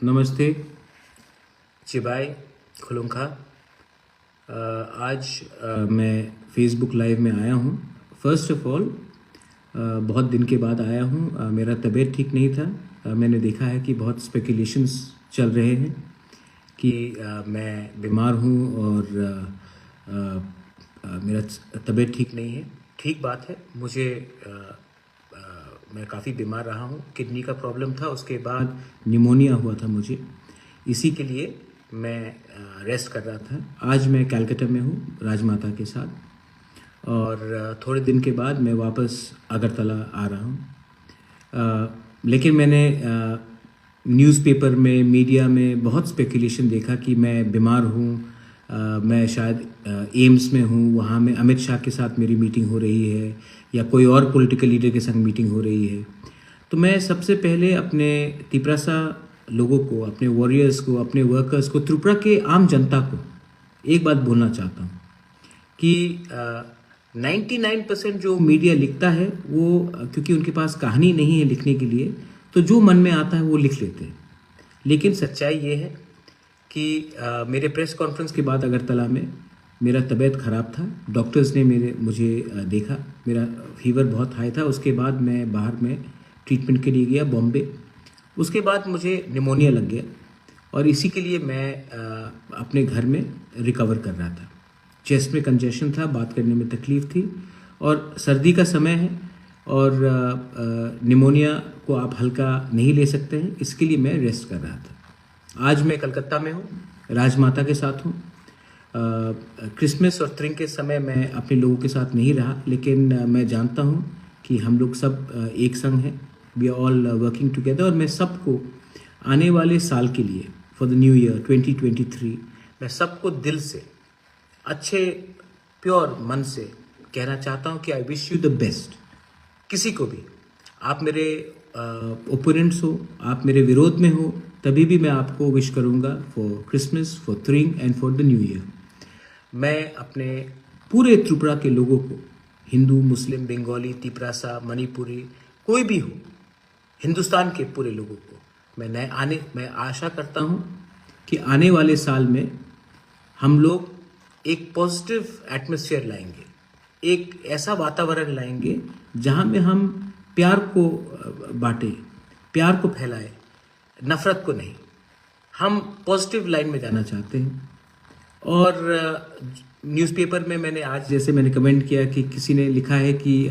नमस्ते चिबाई खुलुंखा। आज मैं फेसबुक लाइव में आया हूँ। फ़र्स्ट ऑफ ऑल बहुत दिन के बाद आया हूँ। मेरा तबीयत ठीक नहीं था। मैंने देखा है कि बहुत स्पेकुलेशंस चल रहे हैं कि मैं बीमार हूँ और मेरा तबीयत ठीक नहीं है। ठीक बात है। मैं काफ़ी बीमार रहा हूँ। किडनी का प्रॉब्लम था, उसके बाद निमोनिया हुआ था मुझे। इसी के लिए मैं रेस्ट कर रहा था। आज मैं कलकत्ता में हूँ राजमाता के साथ और थोड़े दिन के बाद मैं वापस अगरतला आ रहा हूँ। लेकिन मैंने न्यूज़पेपर में, मीडिया में बहुत स्पेकुलेशन देखा कि मैं बीमार हूँ। मैं शायद एम्स में हूँ, वहाँ में अमित शाह के साथ मेरी मीटिंग हो रही है या कोई और पॉलिटिकल लीडर के संग मीटिंग हो रही है। तो मैं सबसे पहले अपने तिपरासा लोगों को, अपने वॉरियर्स को, अपने वर्कर्स को, त्रिपुरा के आम जनता को एक बात बोलना चाहता हूँ कि 99% जो मीडिया लिखता है वो क्योंकि उनके पास कहानी नहीं है लिखने के लिए, तो जो मन में आता है वो लिख लेते हैं। लेकिन सच्चाई ये है कि मेरे प्रेस कॉन्फ्रेंस के बाद अगरतला में मेरा तबीयत ख़राब था। डॉक्टर्स ने मुझे देखा, मेरा फीवर बहुत हाई था। उसके बाद मैं बाहर में ट्रीटमेंट के लिए गया बॉम्बे। उसके बाद मुझे निमोनिया लग गया और इसी के लिए मैं अपने घर में रिकवर कर रहा था। चेस्ट में कंजेशन था, बात करने में तकलीफ़ थी और सर्दी का समय है और निमोनिया को आप हल्का नहीं ले सकते हैं। इसके लिए मैं रेस्ट कर रहा था। आज मैं कलकत्ता में हूँ, राजमाता के साथ हूँ। क्रिसमस और त्रिंग के समय मैं अपने लोगों के साथ नहीं रहा, लेकिन मैं जानता हूँ कि हम लोग सब एक संग हैं। We are all working together. और मैं सबको आने वाले साल के लिए, फॉर द न्यू ईयर 2023, मैं सबको दिल से, अच्छे प्योर मन से कहना चाहता हूँ कि I wish you the best. किसी को भी, आप मेरे ओपोनेंट्स हो, आप मेरे विरोध में हो, तभी भी मैं आपको विश करूँगा फॉर क्रिसमस, फॉर त्रिंग and for the new year. मैं अपने पूरे त्रिपुरा के लोगों को, हिंदू, मुस्लिम, बंगाली, तिपरासा, मणिपुरी, कोई भी हो, हिंदुस्तान के पूरे लोगों को मैं आशा करता हूँ कि आने वाले साल में हम लोग एक पॉजिटिव एटमॉस्फेयर लाएंगे, एक ऐसा वातावरण लाएंगे जहाँ में हम प्यार को बांटें, प्यार को फैलाएं, नफ़रत को नहीं। हम पॉजिटिव लाइन में जाना चाहते हैं। और न्यूज़पेपर में मैंने आज, जैसे मैंने कमेंट किया कि किसी ने लिखा है कि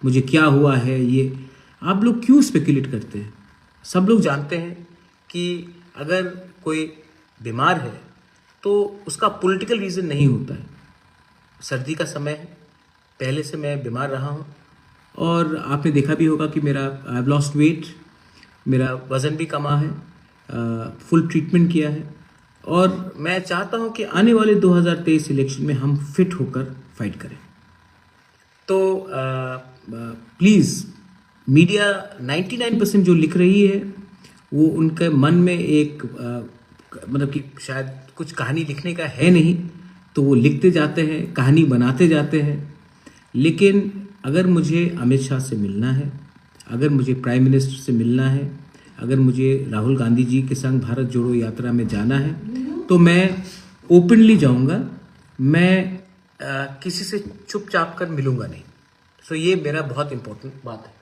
मुझे क्या हुआ है, ये आप लोग क्यों स्पेकुलेट करते हैं? सब लोग जानते हैं कि अगर कोई बीमार है तो उसका पॉलिटिकल रीज़न नहीं होता है। सर्दी का समय है, पहले से मैं बीमार रहा हूँ और आपने देखा भी होगा कि आई हैव लॉस्ट वेट, मेरा वज़न भी कमा है, फुल ट्रीटमेंट किया है और मैं चाहता हूँ कि आने वाले 2023 इलेक्शन में हम फिट होकर फाइट करें। तो प्लीज़ मीडिया 99% जो लिख रही है वो उनके मन में एक मतलब कि शायद कुछ कहानी लिखने का है नहीं, तो वो लिखते जाते हैं, कहानी बनाते जाते हैं। लेकिन अगर मुझे अमित शाह से मिलना है, अगर मुझे प्राइम मिनिस्टर से मिलना है, अगर मुझे राहुल गांधी जी के संग भारत जोड़ो यात्रा में जाना है, तो मैं ओपनली जाऊंगा। मैं किसी से चुपचाप कर मिलूंगा नहीं। सो ये मेरा बहुत इम्पोर्टेंट बात है।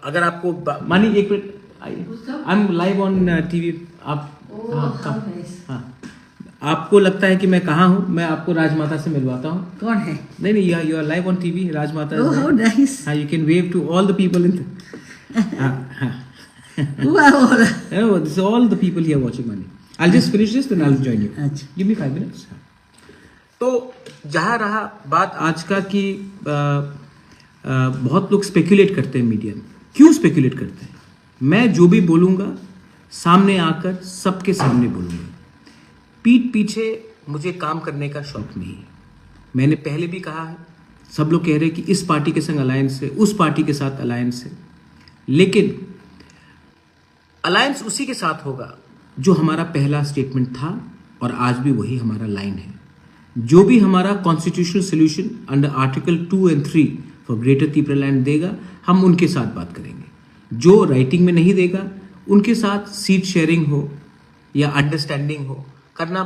अगर आपको मानी, एक minute, I am live on TV. आप हाँ, आपको लगता है कि मैं कहाँ हूँ? मैं आपको राजमाता से मिलवाता हूँ। कौन है? नहीं, you are live on TV. Rajmata. Oh, how nice. हाँ, you can wave to all the people in. Who are all? No, this is all the people here watching money. I'll just finish this, then I'll join you. अच्छा। Give me 5 minutes. तो जहाँ रहा बात आज का कि बहुत लोग स्पेकुलेट करते हैं मीडिया में। क्यों स्पेकुलेट करते हैं? मैं जो भी बोलूँगा सामने आकर सबके सामने बोलूँगा। पीठ पीछे मुझे काम करने का शौक नहीं है। मैंने पहले भी कहा है, सब लोग कह रहे हैं कि इस पार्टी के संग अलायंस है, उस पार्टी के साथ अलायंस है, लेकिन अलायंस उसी के साथ होगा जो हमारा पहला स्टेटमेंट था और आज भी वही हमारा लाइन है। जो भी हमारा कॉन्स्टिट्यूशनल सोल्यूशन अंडर आर्टिकल 2 और 3 फॉर ग्रेटर त्रिपुरा लैंड देगा, हम उनके साथ बात करेंगे। जो राइटिंग में नहीं देगा उनके साथ सीट शेयरिंग हो या अंडरस्टैंडिंग हो करना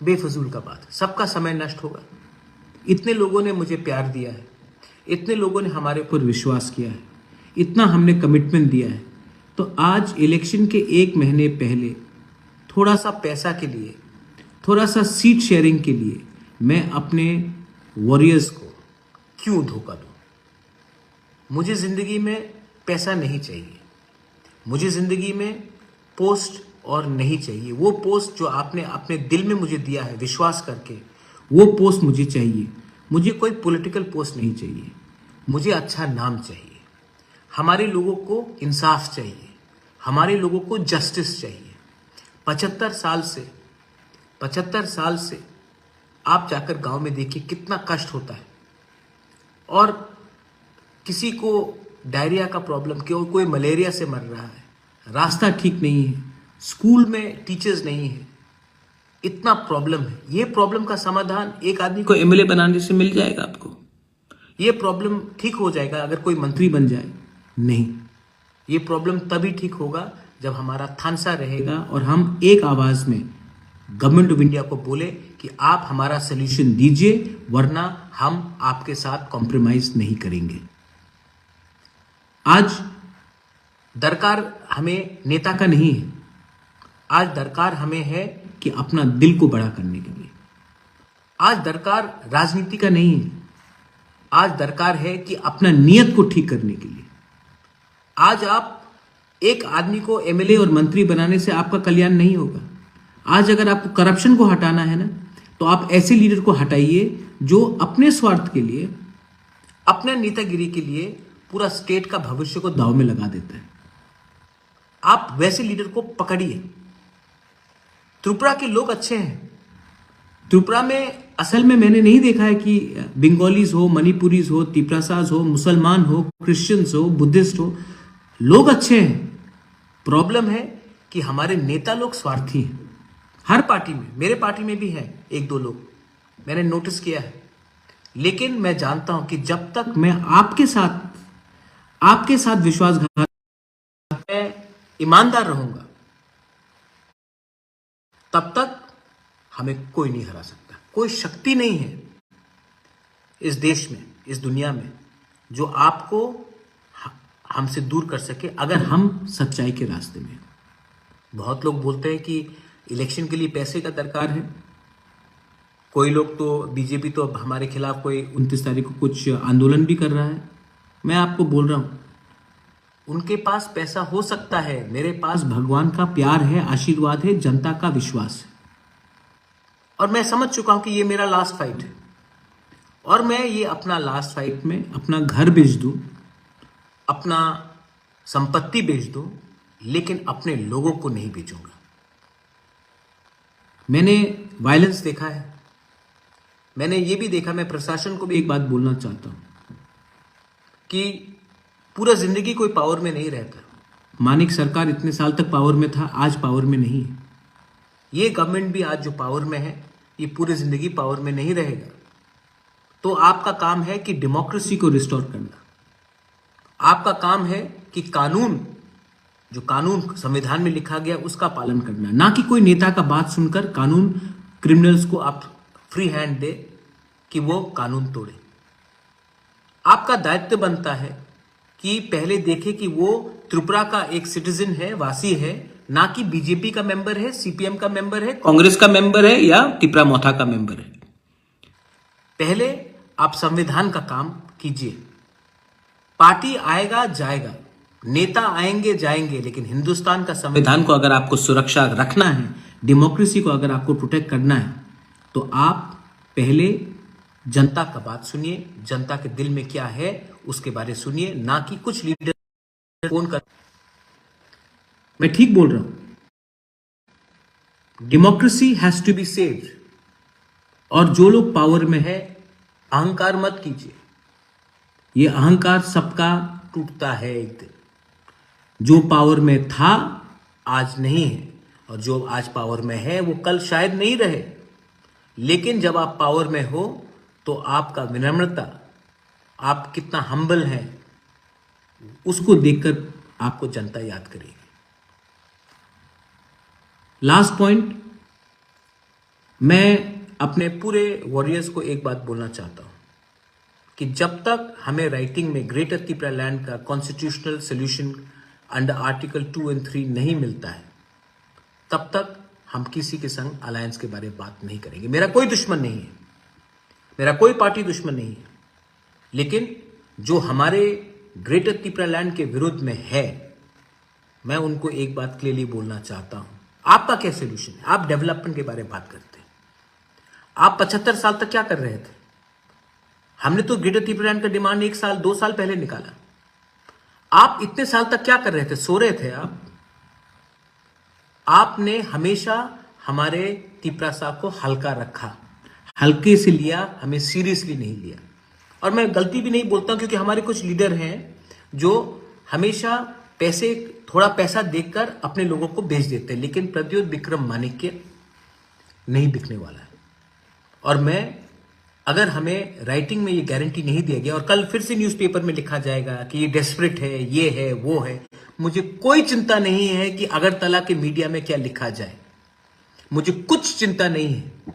बेफजूल का बात है। सबका समय नष्ट होगा। इतने लोगों ने मुझे प्यार दिया है, इतने लोगों ने हमारे ऊपर विश्वास किया है, इतना हमने कमिटमेंट दिया है, तो आज इलेक्शन के 1 महीने पहले थोड़ा सा पैसा के लिए, थोड़ा सा सीट शेयरिंग के लिए मैं अपने वॉरियर्स को क्यों धोखा दूं? मुझे ज़िंदगी में पैसा नहीं चाहिए, मुझे ज़िंदगी में पोस्ट और नहीं चाहिए। वो पोस्ट जो आपने अपने दिल में मुझे दिया है विश्वास करके, वो पोस्ट मुझे चाहिए। मुझे कोई पॉलिटिकल पोस्ट नहीं चाहिए, मुझे अच्छा नाम चाहिए। हमारे लोगों को इंसाफ चाहिए, हमारे लोगों को जस्टिस चाहिए। 75 साल से आप जाकर गांव में देखिए कितना कष्ट होता है। और किसी को डायरिया का प्रॉब्लम, कोई मलेरिया से मर रहा है, रास्ता ठीक नहीं है, स्कूल में टीचर्स नहीं है, इतना प्रॉब्लम है। ये प्रॉब्लम का समाधान एक आदमी को एमएलए बनाने से मिल जाएगा आपको? ये प्रॉब्लम ठीक हो जाएगा अगर कोई मंत्री बन जाए? नहीं, ये प्रॉब्लम तभी ठीक होगा जब हमारा थानसा रहेगा और हम एक आवाज में गवर्नमेंट ऑफ इंडिया को बोले कि आप हमारा सोल्यूशन दीजिए, वरना हम आपके साथ कॉम्प्रोमाइज नहीं करेंगे। आज दरकार हमें नेता का नहीं है, आज दरकार हमें है कि अपना दिल को बड़ा करने के लिए। आज दरकार राजनीति का नहीं है, आज दरकार है कि अपना नियत को ठीक करने के लिए। आज आप एक आदमी को एमएलए और मंत्री बनाने से आपका कल्याण नहीं होगा। आज अगर आपको करप्शन को हटाना है ना, तो आप ऐसे लीडर को हटाइए जो अपने स्वार्थ के लिए, अपने नेतागिरी के लिए पूरा स्टेट का भविष्य को दांव में लगा देता है। आप वैसे लीडर को पकड़िए। त्रिपुरा के लोग अच्छे हैं। त्रिपुरा में असल में मैंने नहीं देखा है कि बंगालीज हो, मणिपुरीज हो, तिपरासाज हो, मुसलमान हो, क्रिश्चियंस हो, बुद्धिस्ट हो, लोग अच्छे हैं। प्रॉब्लम है कि हमारे नेता लोग स्वार्थी हैं। हर पार्टी में, मेरे पार्टी में भी है 1-2 लोग, मैंने नोटिस किया है। लेकिन मैं जानता हूं कि जब तक मैं आपके साथ विश्वासघात, मैं ईमानदार रहूंगा, तब तक हमें कोई नहीं हरा सकता। कोई शक्ति नहीं है इस देश में, इस दुनिया में, जो आपको हमसे दूर कर सके अगर हम सच्चाई के रास्ते में। बहुत लोग बोलते हैं कि इलेक्शन के लिए पैसे का दरकार है। कोई लोग तो, बीजेपी तो हमारे खिलाफ कोई 29 तारीख को कुछ आंदोलन भी कर रहा है। मैं आपको बोल रहा हूं, उनके पास पैसा हो सकता है, मेरे पास भगवान का प्यार है, आशीर्वाद है, जनता का विश्वास है। और मैं समझ चुका हूं कि ये मेरा लास्ट फाइट है, और मैं ये अपना लास्ट फाइट में अपना घर बेच दूं, अपना संपत्ति बेच दूं, लेकिन अपने लोगों को नहीं बेचूंगा। मैंने वायलेंस देखा है, मैंने ये भी देखा। मैं प्रशासन को भी एक बात बोलना चाहता हूं कि पूरा जिंदगी कोई पावर में नहीं रहता। मानिक सरकार इतने साल तक पावर में था, आज पावर में नहीं है। ये गवर्नमेंट भी आज जो पावर में है, ये पूरी जिंदगी पावर में नहीं रहेगा। तो आपका काम है कि डेमोक्रेसी को रिस्टोर करना। आपका काम है कि कानून, जो कानून संविधान में लिखा गया, उसका पालन करना, ना कि कोई नेता का बात सुनकर कानून क्रिमिनल्स को आप फ्री हैंड दे कि वो कानून तोड़े। आपका दायित्व बनता है कि पहले देखे कि वो त्रिपुरा का एक सिटीजन है, वासी है, ना कि बीजेपी का मेंबर है, सीपीएम का मेंबर है, कांग्रेस का मेंबर है या तिपरा मोथा का मेंबर है। पहले आप संविधान का काम कीजिए। पार्टी आएगा जाएगा, नेता आएंगे जाएंगे, लेकिन हिंदुस्तान का संविधान को अगर आपको सुरक्षा रखना है, डेमोक्रेसी को अगर आपको प्रोटेक्ट करना है, तो आप पहले जनता का बात सुनिए। जनता के दिल में क्या है उसके बारे सुनिए, ना कि कुछ लीडर फोन कर। मैं ठीक बोल रहा हूं। Democracy has to be saved. और जो लोग पावर में है, अहंकार मत कीजिए। ये अहंकार सबका टूटता है एक दिन। जो पावर में था आज नहीं है, और जो आज पावर में है वो कल शायद नहीं रहे। लेकिन जब आप पावर में हो तो आपका विनम्रता, आप कितना हम्बल हैं, उसको देखकर आपको जनता याद करेगी। लास्ट पॉइंट, मैं अपने पूरे वॉरियर्स को एक बात बोलना चाहता हूं कि जब तक हमें राइटिंग में ग्रेटर त्रिपुरा लैंड का कॉन्स्टिट्यूशनल सोल्यूशन अंडर आर्टिकल 2 और 3 नहीं मिलता है, तब तक हम किसी के संग अलायंस के बारे में बात नहीं करेंगे। मेरा कोई दुश्मन नहीं है, मेरा कोई पार्टी दुश्मन नहीं है, लेकिन जो हमारे ग्रेटर त्रिपुरा लैंड के विरुद्ध में है, मैं उनको एक बात क्लियरली बोलना चाहता हूं। आपका क्या सोल्यूशन है? आप डेवलपमेंट के बारे में बात करते हैं। आप 75 साल तक क्या कर रहे थे? हमने तो ग्रेटर त्रिपुरा लैंड का डिमांड 1 साल 2 साल पहले निकाला। आप इतने साल तक क्या कर रहे थे? सो रहे थे आप। आपने हमेशा हमारे त्रिपुरा साहब को हल्का रखा, हल्के से लिया, हमें सीरियसली नहीं लिया। और मैं गलती भी नहीं बोलता क्योंकि हमारे कुछ लीडर हैं जो हमेशा थोड़ा पैसा देकर अपने लोगों को बेच देते हैं, लेकिन प्रद्योत विक्रम माणिक्य नहीं बिकने वाला है। और अगर हमें राइटिंग में ये गारंटी नहीं दिया गया और कल फिर से न्यूज़पेपर में लिखा जाएगा कि ये डेस्परेट है, ये है, वो है, मुझे कोई चिंता नहीं है कि अगरतला के मीडिया में क्या लिखा जाए, मुझे कुछ चिंता नहीं है,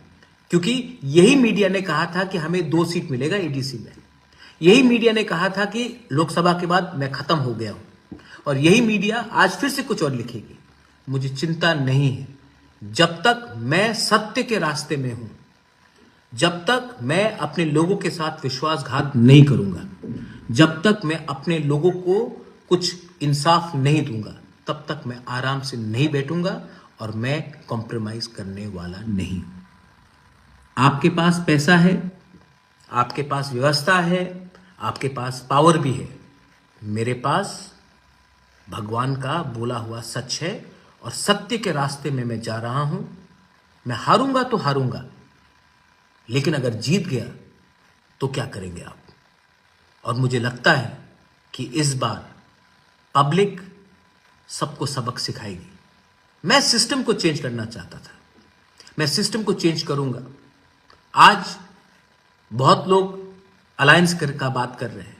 क्योंकि यही मीडिया ने कहा था कि हमें 2 सीट मिलेगा एडीसी में। यही मीडिया ने कहा था कि लोकसभा के बाद मैं खत्म हो गया हूं, और यही मीडिया आज फिर से कुछ और लिखेगी। मुझे चिंता नहीं है, जब तक मैं सत्य के रास्ते में हूं, जब तक मैं अपने लोगों के साथ विश्वासघात नहीं करूंगा, जब तक मैं अपने लोगों को कुछ इंसाफ नहीं दूंगा, तब तक मैं आराम से नहीं बैठूंगा और मैं कॉम्प्रोमाइज करने वाला नहीं। आपके पास पैसा है, आपके पास व्यवस्था है, आपके पास पावर भी है, मेरे पास भगवान का बोला हुआ सच है और सत्य के रास्ते में मैं जा रहा हूं। मैं हारूंगा तो हारूंगा, लेकिन अगर जीत गया तो क्या करेंगे आप? और मुझे लगता है कि इस बार पब्लिक सबको सबक सिखाएगी। मैं सिस्टम को चेंज करना चाहता था, मैं सिस्टम को चेंज करूंगा। आज बहुत लोग अलायंस का बात कर रहे हैं,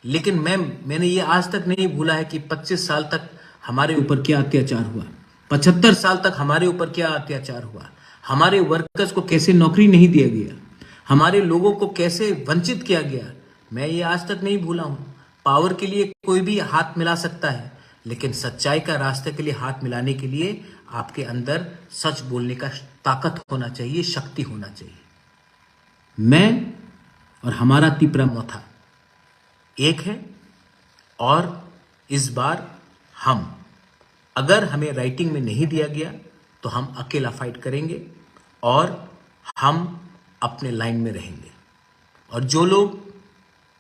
लेकिन मैंने ये आज तक नहीं भूला है कि 25 साल तक हमारे ऊपर क्या अत्याचार हुआ, 75 साल तक हमारे ऊपर क्या अत्याचार हुआ, हमारे वर्कर्स को कैसे नौकरी नहीं दिया गया, हमारे लोगों को कैसे वंचित किया गया। मैं ये आज तक नहीं भूला हूं। पावर के लिए कोई भी हाथ मिला सकता है, लेकिन सच्चाई का रास्ते के लिए हाथ मिलाने के लिए आपके अंदर सच बोलने का ताकत होना चाहिए, शक्ति होना चाहिए। मैं और हमारा त्रिपुरा मोथा एक है, और इस बार अगर हमें राइटिंग में नहीं दिया गया तो हम अकेला फाइट करेंगे और हम अपने लाइन में रहेंगे। और जो लोग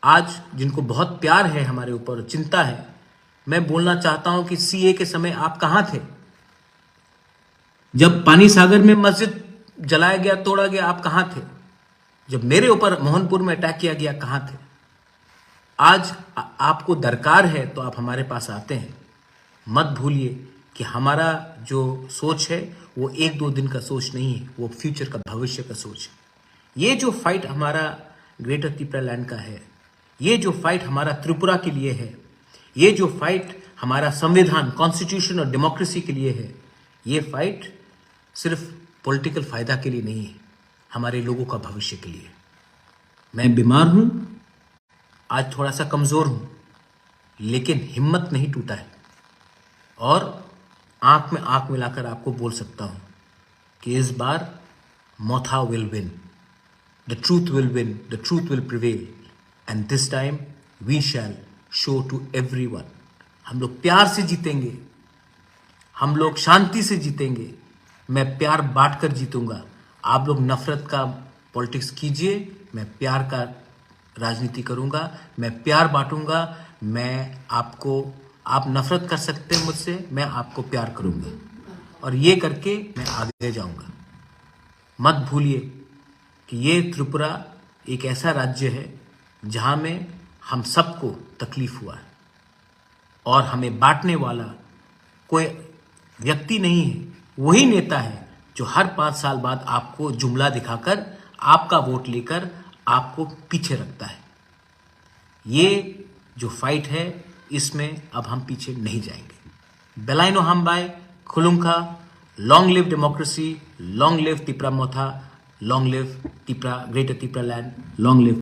आज जिनको बहुत प्यार है हमारे ऊपर, चिंता है, मैं बोलना चाहता हूं कि सीए के समय आप कहां थे? जब पानी सागर में मस्जिद जलाया गया, तोड़ा गया, आप कहां थे? जब मेरे ऊपर मोहनपुर में अटैक किया गया, कहां थे? आज आपको दरकार है तो आप हमारे पास आते हैं। मत भूलिए कि हमारा जो सोच है वो 1-2 दिन का सोच नहीं है, वो फ्यूचर का, भविष्य का सोच है। ये जो फाइट हमारा ग्रेटर त्रिपुरा लैंड का है, ये जो फाइट हमारा त्रिपुरा के लिए है, ये जो फाइट हमारा संविधान, कॉन्स्टिट्यूशन और डेमोक्रेसी के लिए है, ये फाइट सिर्फ पॉलिटिकल फायदा के लिए नहीं है, हमारे लोगों का भविष्य के लिए। मैं बीमार हूं, आज थोड़ा सा कमजोर हूं, लेकिन हिम्मत नहीं टूटा है, और आंख में आंख मिलाकर आपको बोल सकता हूं कि इस बार Motha will win, the truth will win, the truth will prevail, and this time we shall show to everyone. हम लोग प्यार से जीतेंगे, हम लोग शांति से जीतेंगे। मैं प्यार बांटकर जीतूंगा। आप लोग नफरत का पॉलिटिक्स कीजिए, मैं प्यार का राजनीति करूंगा, मैं प्यार बांटूंगा। आप नफरत कर सकते हैं मुझसे, मैं आपको प्यार करूंगा, और ये करके मैं आगे जाऊंगा। मत भूलिए कि ये त्रिपुरा एक ऐसा राज्य है जहां में हम सबको तकलीफ हुआ है, और हमें बांटने वाला कोई व्यक्ति नहीं है, वही नेता है जो हर 5 साल बाद आपको जुमला दिखाकर, आपका वोट लेकर आपको पीछे रखता है। ये जो फाइट है, इसमें अब हम पीछे नहीं जाएंगे। बेलाइनो हम बाय खुलुंखा long live democracy, long live Tipra Motha, long live Tipra, greater Tipra land, long live